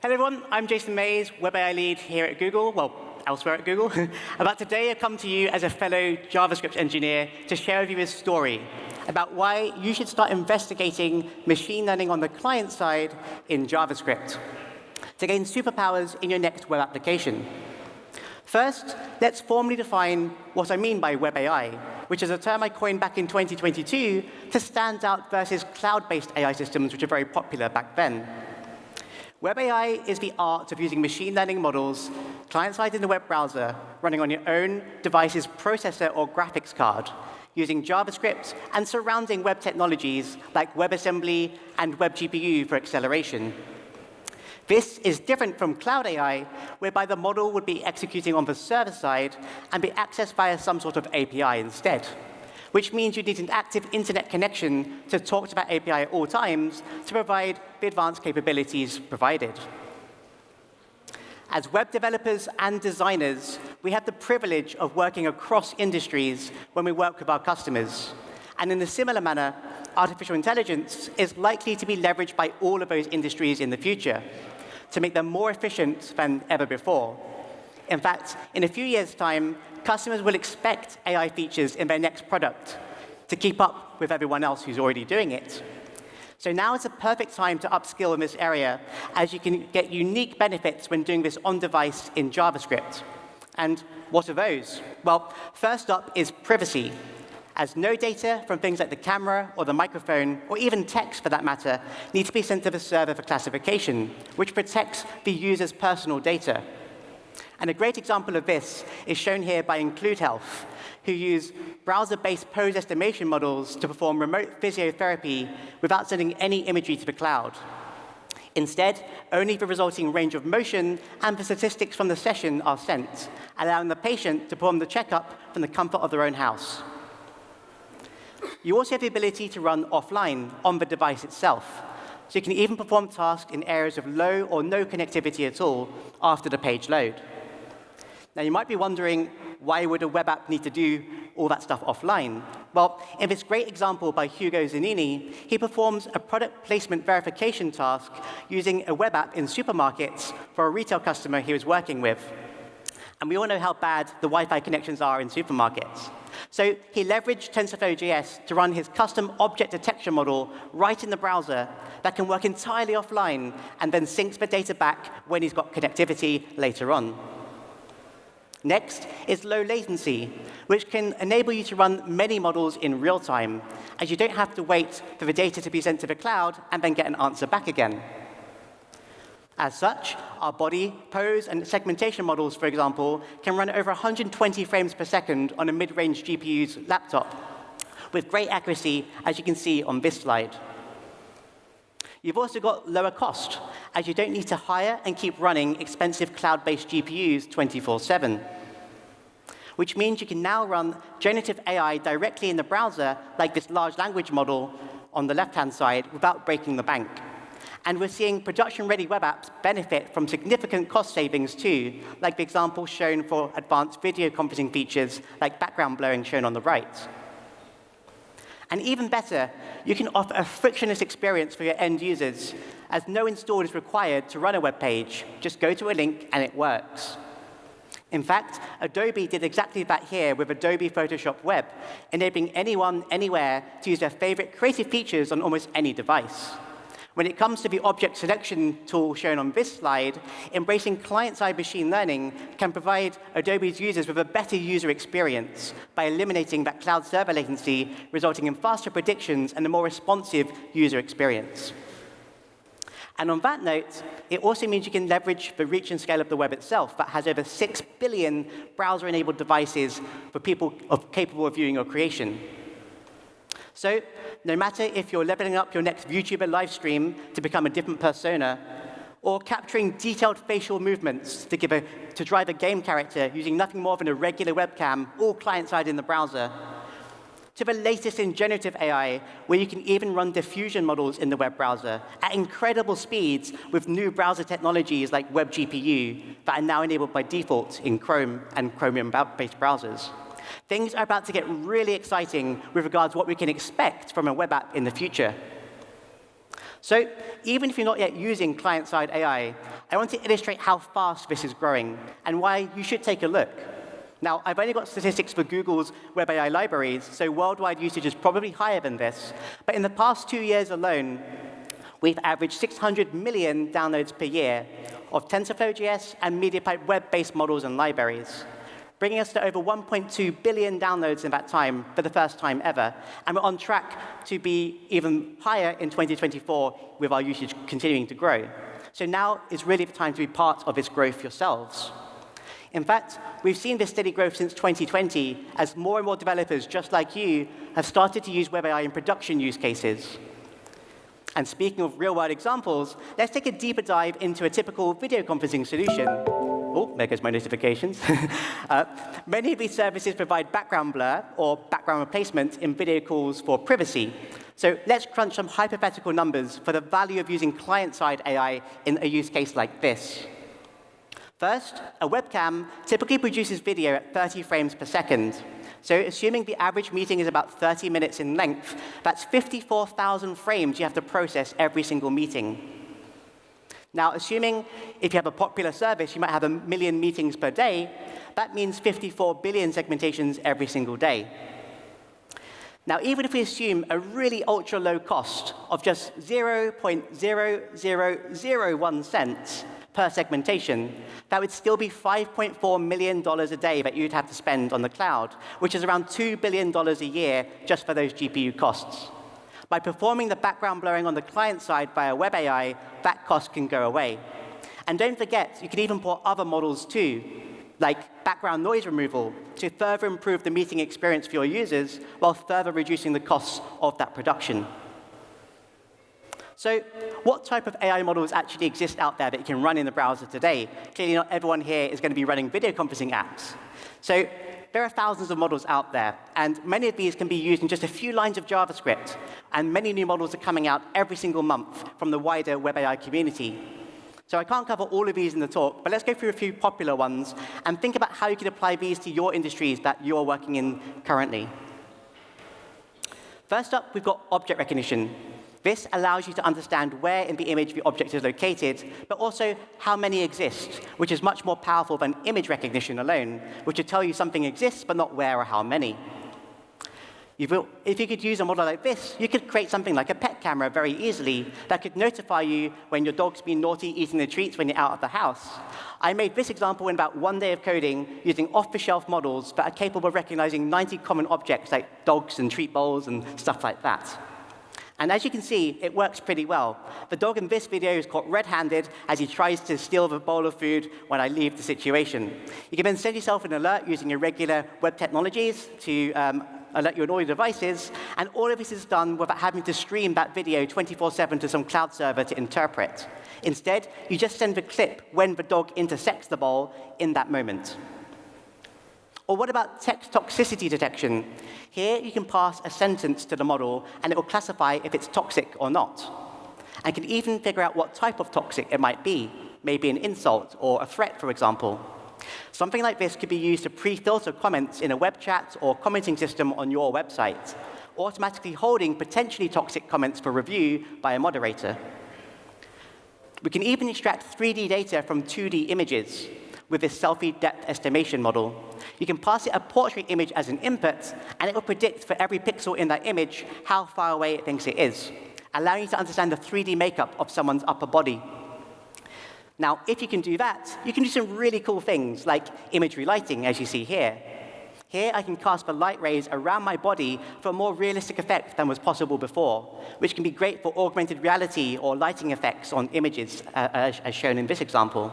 Hello everyone, I'm Jason Mays, Web AI lead here at Google, well, elsewhere at Google. About today, I come to you as a fellow JavaScript engineer to share with you a story about why you should start investigating machine learning on the client side in JavaScript to gain superpowers in your next web application. First, let's formally define what I mean by Web AI, which is a term I coined back in 2022 to stand out versus cloud-based AI systems, which are very popular back then. Web AI is the art of using machine learning models client-side in the web browser, running on your own device's processor or graphics card, using JavaScript and surrounding web technologies like WebAssembly and WebGPU for acceleration. This is different from cloud AI, whereby the model would be executing on the server side and be accessed via some sort of API instead, which means you need an active internet connection to talk to that API at all times to provide the advanced capabilities provided. As web developers and designers, we have the privilege of working across industries when we work with our customers. And in a similar manner, artificial intelligence is likely to be leveraged by all of those industries in the future to make them more efficient than ever before. In fact, in a few years' time, customers will expect AI features in their next product to keep up with everyone else who's already doing it. So now is a perfect time to upskill in this area, as you can get unique benefits when doing this on-device in JavaScript. And what are those? Well, first up is privacy, as no data from things like the camera or the microphone, or even text for that matter, needs to be sent to the server for classification, which protects the user's personal data. And a great example of this is shown here by Include Health, who use browser-based pose estimation models to perform remote physiotherapy without sending any imagery to the cloud. Instead, only the resulting range of motion and the statistics from the session are sent, allowing the patient to perform the checkup from the comfort of their own house. You also have the ability to run offline on the device itself, so you can even perform tasks in areas of low or no connectivity at all after the page load. Now, you might be wondering, why would a web app need to do all that stuff offline? Well, in this great example by Hugo Zanini, he performs a product placement verification task using a web app in supermarkets for a retail customer he was working with. And we all know how bad the Wi-Fi connections are in supermarkets. So he leveraged TensorFlow.js to run his custom object detection model right in the browser that can work entirely offline and then syncs the data back when he's got connectivity later on. Next is low latency, which can enable you to run many models in real time, as you don't have to wait for the data to be sent to the cloud and then get an answer back again. As such, our body, pose, and segmentation models, for example, can run over 120 frames per second on a mid-range GPU's laptop, with great accuracy, as you can see on this slide. You've also got lower cost, as you don't need to hire and keep running expensive cloud-based GPUs 24/7, which means you can now run generative AI directly in the browser, like this large language model on the left-hand side, without breaking the bank. And we're seeing production-ready web apps benefit from significant cost savings too, like the example shown for advanced video conferencing features like background blurring shown on the right. And even better, you can offer a frictionless experience for your end users, as no install is required to run a web page. Just go to a link and it works. In fact, Adobe did exactly that here with Adobe Photoshop Web, enabling anyone, anywhere, to use their favorite creative features on almost any device. When it comes to the object selection tool shown on this slide, embracing client-side machine learning can provide Adobe's users with a better user experience by eliminating that cloud server latency, resulting in faster predictions and a more responsive user experience. And on that note, it also means you can leverage the reach and scale of the web itself that has over 6 billion browser-enabled devices for people capable of viewing your creation. So no matter if you're leveling up your next YouTuber live stream to become a different persona, or capturing detailed facial movements to drive a game character using nothing more than a regular webcam, all client-side in the browser, to the latest in generative AI, where you can even run diffusion models in the web browser at incredible speeds with new browser technologies like WebGPU that are now enabled by default in Chrome and Chromium-based browsers. Things are about to get really exciting with regards to what we can expect from a web app in the future. So even if you're not yet using client-side AI, I want to illustrate how fast this is growing and why you should take a look. Now, I've only got statistics for Google's Web AI libraries, so worldwide usage is probably higher than this. But in the past 2 years alone, we've averaged 600 million downloads per year of TensorFlow.js and MediaPipe web-based models and libraries, bringing us to over 1.2 billion downloads in that time for the first time ever. And we're on track to be even higher in 2024 with our usage continuing to grow. So now is really the time to be part of this growth yourselves. In fact, we've seen this steady growth since 2020 as more and more developers, just like you, have started to use Web AI in production use cases. And speaking of real-world examples, let's take a deeper dive into a typical video conferencing solution. Oh, there goes my notifications. Many of these services provide background blur or background replacement in video calls for privacy. So let's crunch some hypothetical numbers for the value of using client-side AI in a use case like this. First, a webcam typically produces video at 30 frames per second. So assuming the average meeting is about 30 minutes in length, that's 54,000 frames you have to process every single meeting. Now, assuming if you have a popular service, you might have 1 million meetings per day, that means 54 billion segmentations every single day. Now, even if we assume a really ultra-low cost of just 0.0001 cents per segmentation, that would still be $5.4 million a day that you'd have to spend on the cloud, which is around $2 billion a year just for those GPU costs. By performing the background blurring on the client side via Web AI, that cost can go away. And don't forget, you can even port other models too, like background noise removal, to further improve the meeting experience for your users while further reducing the costs of that production. So what type of AI models actually exist out there that you can run in the browser today? Clearly, not everyone here is going to be running video conferencing apps. So there are thousands of models out there, and many of these can be used in just a few lines of JavaScript. And many new models are coming out every single month from the wider Web AI community. So I can't cover all of these in the talk, but let's go through a few popular ones and think about how you can apply these to your industries that you're working in currently. First up, we've got object recognition. This allows you to understand where in the image the object is located, but also how many exist, which is much more powerful than image recognition alone, which will tell you something exists, but not where or how many. If you could use a model like this, you could create something like a pet camera very easily that could notify you when your dog's been naughty eating the treats when you're out of the house. I made this example in about 1 day of coding using off-the-shelf models that are capable of recognizing 90 common objects like dogs and treat bowls and stuff like that. And as you can see, it works pretty well. The dog in this video is caught red-handed as he tries to steal the bowl of food when I leave the situation. You can then send yourself an alert using irregular web technologies to alert you on all your devices, and all of this is done without having to stream that video 24/7 to some cloud server to interpret. Instead, you just send the clip when the dog intersects the bowl in that moment. Or what about text toxicity detection? Here, you can pass a sentence to the model, and it will classify if it's toxic or not, and can even figure out what type of toxic it might be, maybe an insult or a threat, for example. Something like this could be used to pre-filter comments in a web chat or commenting system on your website, automatically holding potentially toxic comments for review by a moderator. We can even extract 3D data from 2D images with this selfie depth estimation model. You can pass it a portrait image as an input, and it will predict for every pixel in that image how far away it thinks it is, allowing you to understand the 3D makeup of someone's upper body. Now, if you can do that, you can do some really cool things like imagery lighting, as you see here. Here, I can cast the light rays around my body for a more realistic effect than was possible before, which can be great for augmented reality or lighting effects on images, as shown in this example.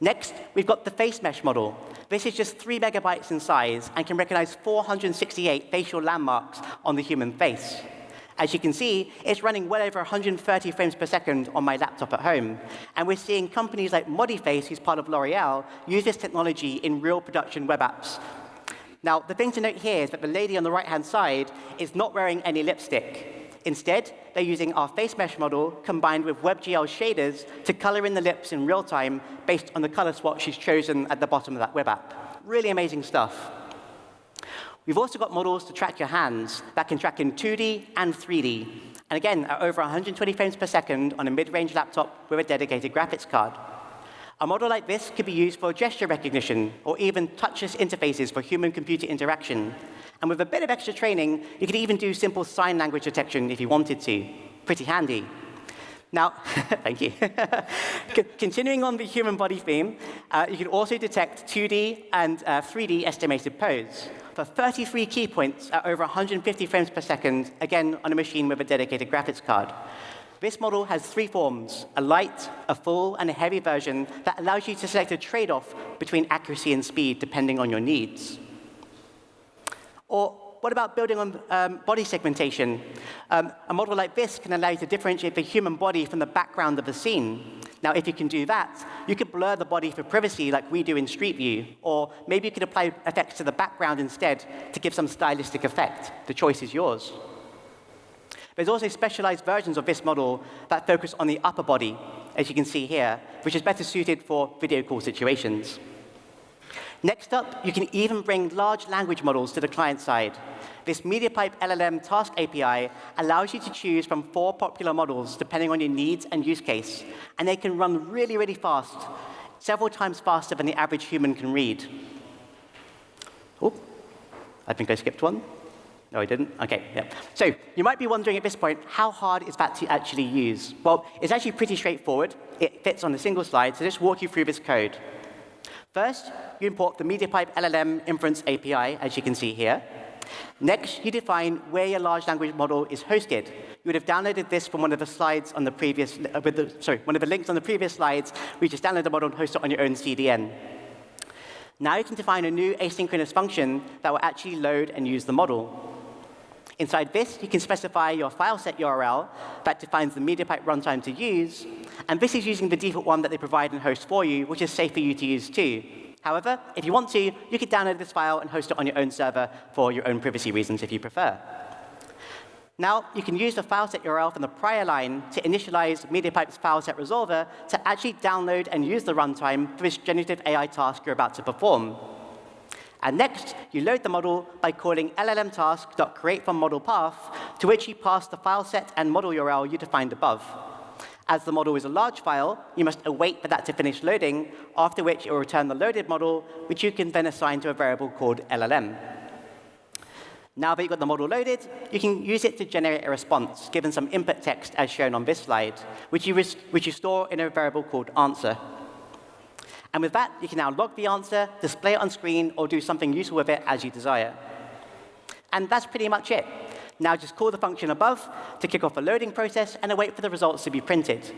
Next, we've got the face mesh model. This is just 3 megabytes in size and can recognize 468 facial landmarks on the human face. As you can see, it's running well over 130 frames per second on my laptop at home. And we're seeing companies like Modiface, who's part of L'Oreal, use this technology in real production web apps. Now, the thing to note here is that the lady on the right-hand side is not wearing any lipstick. Instead, they're using our face mesh model combined with WebGL shaders to color in the lips in real time based on the color swatch she's chosen at the bottom of that web app. Really amazing stuff. We've also got models to track your hands that can track in 2D and 3D. And again, at over 120 frames per second on a mid-range laptop with a dedicated graphics card. A model like this could be used for gesture recognition or even touchless interfaces for human-computer interaction. And with a bit of extra training, you could even do simple sign language detection if you wanted to. Pretty handy. Now, thank you. Continuing on the human body theme, you can also detect 2D and 3D estimated pose for 33 key points at over 150 frames per second, again on a machine with a dedicated graphics card. This model has three forms, a light, a full, and a heavy version that allows you to select a trade-off between accuracy and speed depending on your needs. Or what about building on body segmentation? A model like this can allow you to differentiate the human body from the background of the scene. Now, if you can do that, you could blur the body for privacy like we do in Street View, or maybe you could apply effects to the background instead to give some stylistic effect. The choice is yours. There's also specialized versions of this model that focus on the upper body, as you can see here, which is better suited for video call situations. Next up, you can even bring large language models to the client side. This MediaPipe LLM Task API allows you to choose from 4 popular models depending on your needs and use case, and they can run really, really fast, several times faster than the average human can read. Oh, I think I skipped one. No, I didn't? OK, yeah. So you might be wondering at this point, how hard is that to actually use? Well, it's actually pretty straightforward. It fits on a single slide, so just walk you through this code. First, you import the MediaPipe LLM Inference API, as you can see here. Next, you define where your large language model is hosted. You would have downloaded this from one of the slides on the previous, one of the links on the previous slides. We just download the model and host it on your own CDN. Now you can define a new asynchronous function that will actually load and use the model. Inside this, you can specify your file set URL that defines the MediaPipe runtime to use. And this is using the default one that they provide and host for you, which is safe for you to use too. However, if you want to, you could download this file and host it on your own server for your own privacy reasons if you prefer. Now, you can use the file set URL from the prior line to initialize MediaPipe's file set resolver to actually download and use the runtime for this generative AI task you're about to perform. And next, you load the model by calling llmtask.createFromModelPath, to which you pass the file set and model URL you defined above. As the model is a large file, you must await for that to finish loading, after which it will return the loaded model, which you can then assign to a variable called LLM. Now that you've got the model loaded, you can use it to generate a response, given some input text as shown on this slide, which you store in a variable called answer. And with that, you can now log the answer, display it on screen, or do something useful with it as you desire. And that's pretty much it. Now just call the function above to kick off the loading process and await for the results to be printed.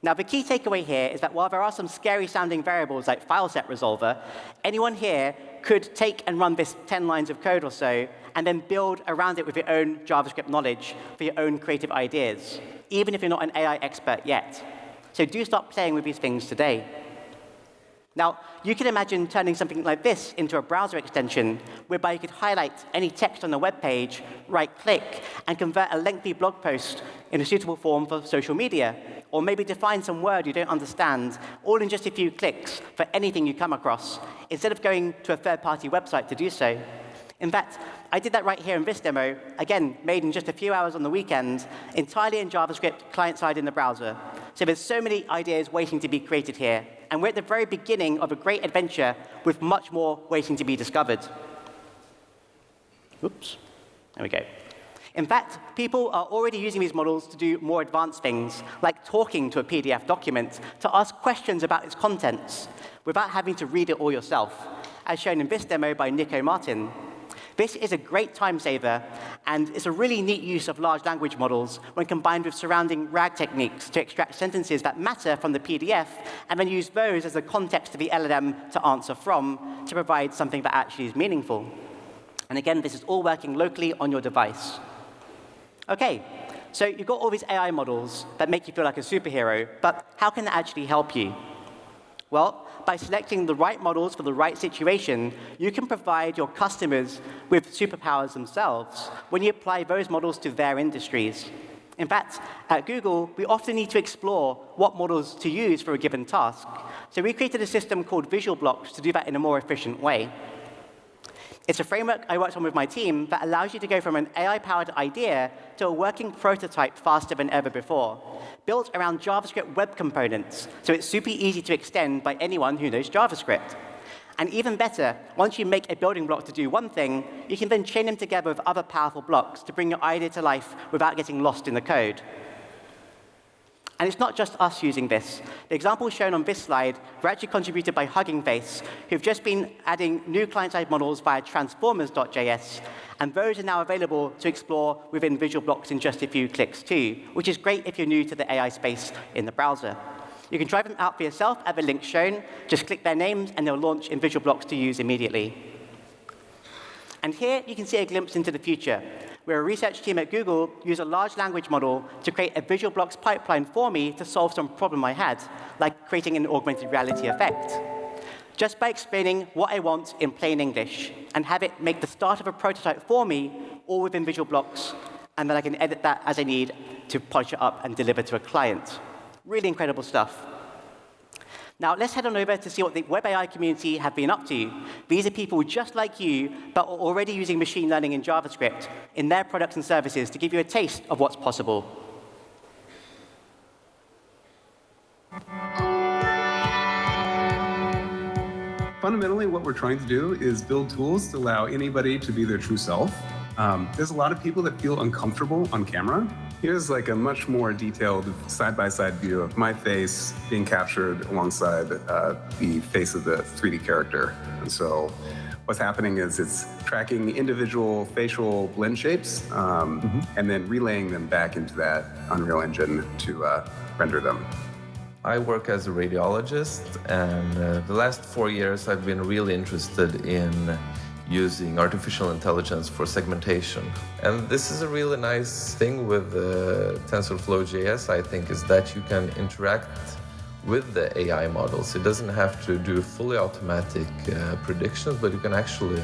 Now the key takeaway here is that while there are some scary-sounding variables like file set resolver, anyone here could take and run this 10 lines of code or so and then build around it with your own JavaScript knowledge for your own creative ideas, even if you're not an AI expert yet. So do start playing with these things today. Now, you can imagine turning something like this into a browser extension, whereby you could highlight any text on a web page, right-click, and convert a lengthy blog post in a suitable form for social media, or maybe define some word you don't understand, all in just a few clicks for anything you come across, instead of going to a third-party website to do so. In fact, I did that right here in this demo, again, made in just a few hours on the weekend, entirely in JavaScript, client-side in the browser. So there's so many ideas waiting to be created here. And we're at the very beginning of a great adventure with much more waiting to be discovered. Oops. There we go. In fact, people are already using these models to do more advanced things, like talking to a PDF document to ask questions about its contents without having to read it all yourself, as shown in this demo by Nico Martin. This is a great time saver, and it's a really neat use of large language models when combined with surrounding RAG techniques to extract sentences that matter from the PDF, and then use those as the context of the LLM to answer from to provide something that actually is meaningful. And again, this is all working locally on your device. OK, so you've got all these AI models that make you feel like a superhero, but how can that actually help you? Well, by selecting the right models for the right situation, you can provide your customers with superpowers themselves when you apply those models to their industries. In fact, at Google, we often need to explore what models to use for a given task. So we created a system called Visual Blocks to do that in a more efficient way. It's a framework I worked on with my team that allows you to go from an AI-powered idea to a working prototype faster than ever before, built around JavaScript web components, so it's super easy to extend by anyone who knows JavaScript. And even better, once you make a building block to do one thing, you can then chain them together with other powerful blocks to bring your idea to life without getting lost in the code. And it's not just us using this. The examples shown on this slide were actually contributed by Hugging Face, who've just been adding new client-side models via transformers.js, and those are now available to explore within Visual Blocks in just a few clicks too, which is great if you're new to the AI space in the browser. You can try them out for yourself at the link shown. Just click their names, and they'll launch in Visual Blocks to use immediately. And here you can see a glimpse into the future, where a research team at Google used a large language model to create a Visual Blocks pipeline for me to solve some problem I had, like creating an augmented reality effect. Just by explaining what I want in plain English, and have it make the start of a prototype for me, all within Visual Blocks, and then I can edit that as I need to polish it up and deliver to a client. Really incredible stuff. Now, let's head on over to see what the web AI community have been up to. These are people just like you, but are already using machine learning in JavaScript in their products and services to give you a taste of what's possible. Fundamentally, what we're trying to do is build tools to allow anybody to be their true self. There's a lot of people that feel uncomfortable on camera. Here's like a much more detailed side-by-side view of my face being captured alongside the face of the 3D character. And so what's happening is it's tracking individual facial blend shapes and then relaying them back into that Unreal Engine to render them. I work as a radiologist, and the last 4 years I've been really interested in using artificial intelligence for segmentation. And this is a really nice thing with TensorFlow.js, I think, is that you can interact with the AI models. It doesn't have to do fully automatic predictions, but you can actually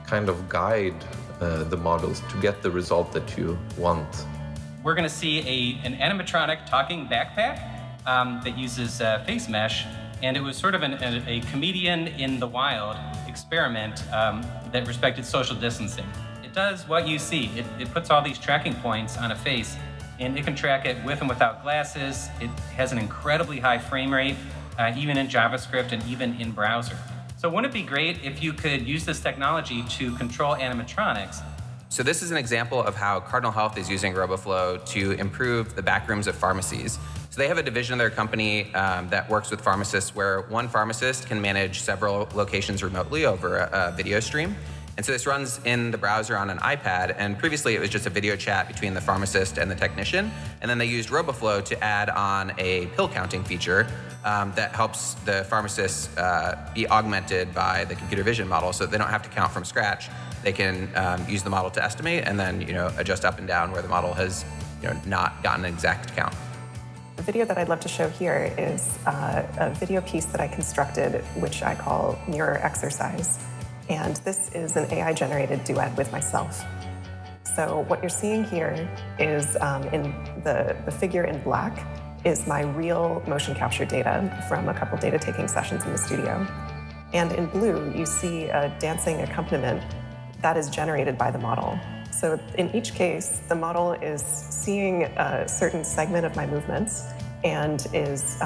kind of guide the models to get the result that you want. We're going to see an animatronic talking backpack that uses face mesh, and it was sort of a comedian in the wild experiment that respected social distancing. It does what you see. It puts all these tracking points on a face, and it can track it with and without glasses. It has an incredibly high frame rate, even in JavaScript and even in browser. So wouldn't it be great if you could use this technology to control animatronics? So this is an example of how Cardinal Health is using RoboFlow to improve the backrooms of pharmacies. So they have a division of their company that works with pharmacists where one pharmacist can manage several locations remotely over a video stream. And so this runs in the browser on an iPad, and previously it was just a video chat between the pharmacist and the technician. And then they used RoboFlow to add on a pill counting feature that helps the pharmacists be augmented by the computer vision model so they don't have to count from scratch. They can use the model to estimate and then adjust up and down where the model has not gotten an exact count. The video that I'd love to show here is a video piece that I constructed, which I call Mirror Exercise. And this is an AI-generated duet with myself. So what you're seeing here is in the figure in black is my real motion capture data from a couple data taking sessions in the studio. And in blue, you see a dancing accompaniment that is generated by the model. So in each case, the model is seeing a certain segment of my movements and is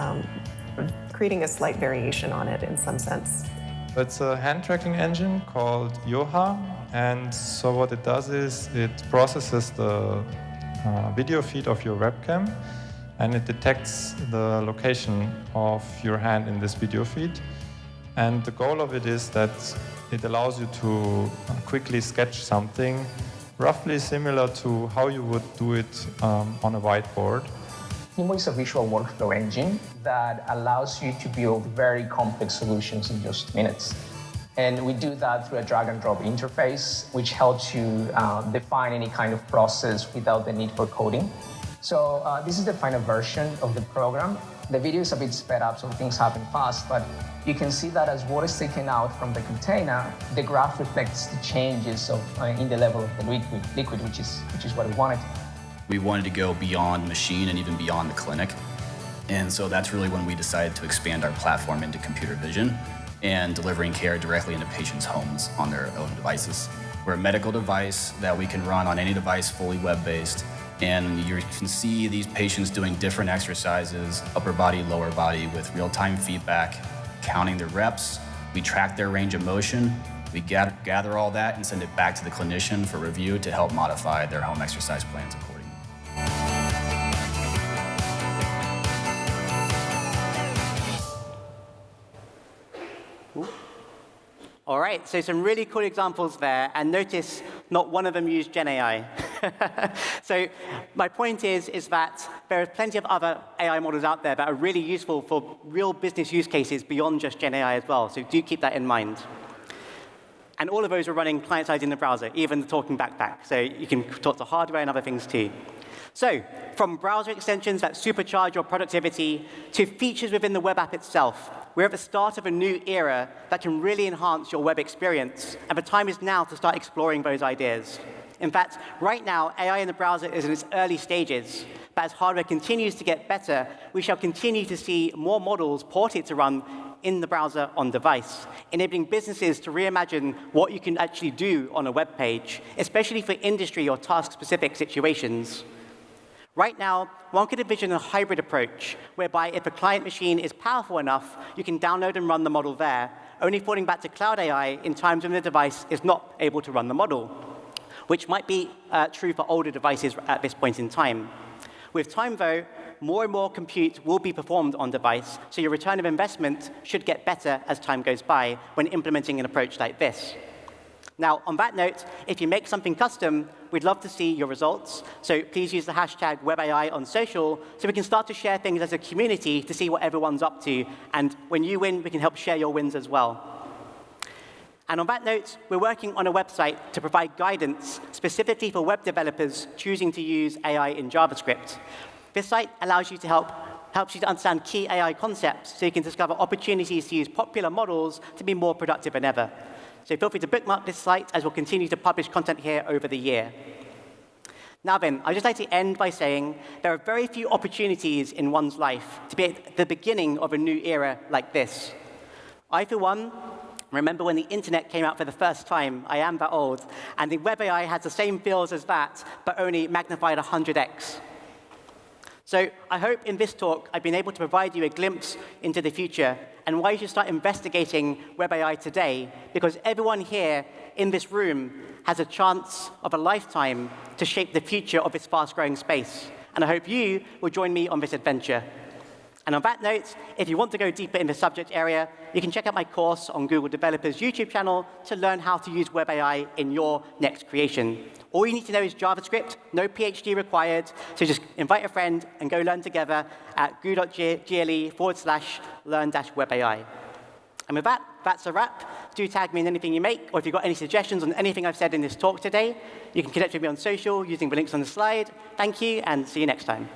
creating a slight variation on it in some sense. It's a hand tracking engine called Yoha, and so what it does is it processes the video feed of your webcam, and it detects the location of your hand in this video feed. And the goal of it is that it allows you to quickly sketch something roughly similar to how you would do it on a whiteboard. Nimo is a visual workflow engine that allows you to build very complex solutions in just minutes. And we do that through a drag and drop interface, which helps you define any kind of process without the need for coding. So this is the final version of the program. The video is a bit sped up, so things happen fast, but you can see that as water is taken out from the container, the graph reflects the changes in the level of the liquid, which is what we wanted. We wanted to go beyond machine and even beyond the clinic. And so that's really when we decided to expand our platform into computer vision. and delivering care directly into patients' homes on their own devices. We're a medical device that we can run on any device, fully web-based, and you can see these patients doing different exercises, upper body, lower body, with real-time feedback, counting their reps. We track their range of motion. We gather all that and send it back to the clinician for review to help modify their home exercise plans accordingly. All right, so some really cool examples there, and notice not one of them used Gen AI. So my point is that there are plenty of other AI models out there that are really useful for real business use cases beyond just Gen AI as well, so do keep that in mind. And all of those are running client-side in the browser, even the talking backpack, so you can talk to hardware and other things too. So from browser extensions that supercharge your productivity to features within the web app itself, we're at the start of a new era that can really enhance your web experience, and the time is now to start exploring those ideas. In fact, right now, AI in the browser is in its early stages, but as hardware continues to get better, we shall continue to see more models ported to run in the browser on device, enabling businesses to reimagine what you can actually do on a web page, especially for industry or task-specific situations. Right now, one could envision a hybrid approach, whereby if a client machine is powerful enough, you can download and run the model there, only falling back to cloud AI in times when the device is not able to run the model, which might be true for older devices at this point in time. With time, though, more and more compute will be performed on device, so your return of investment should get better as time goes by when implementing an approach like this. Now, on that note, if you make something custom, we'd love to see your results. So please use the hashtag WebAI on social so we can start to share things as a community to see what everyone's up to. And when you win, we can help share your wins as well. And on that note, we're working on a website to provide guidance specifically for web developers choosing to use AI in JavaScript. This site allows you to helps you to understand key AI concepts so you can discover opportunities to use popular models to be more productive than ever. So feel free to bookmark this site as we'll continue to publish content here over the year. Now then, I'd just like to end by saying there are very few opportunities in one's life to be at the beginning of a new era like this. I, for one, remember when the internet came out for the first time. I am that old. And the WebAI has the same feels as that, but only magnified 100x. So I hope in this talk I've been able to provide you a glimpse into the future and why you should start investigating WebAI today, because everyone here in this room has a chance of a lifetime to shape the future of this fast-growing space. And I hope you will join me on this adventure. And on that note, if you want to go deeper in the subject area, you can check out my course on Google Developers' YouTube channel to learn how to use WebAI in your next creation. All you need to know is JavaScript, no PhD required, so just invite a friend and go learn together at goo.gle/learn-WebAI. And with that, that's a wrap. Do tag me in anything you make, or if you've got any suggestions on anything I've said in this talk today, you can connect with me on social using the links on the slide. Thank you, and see you next time.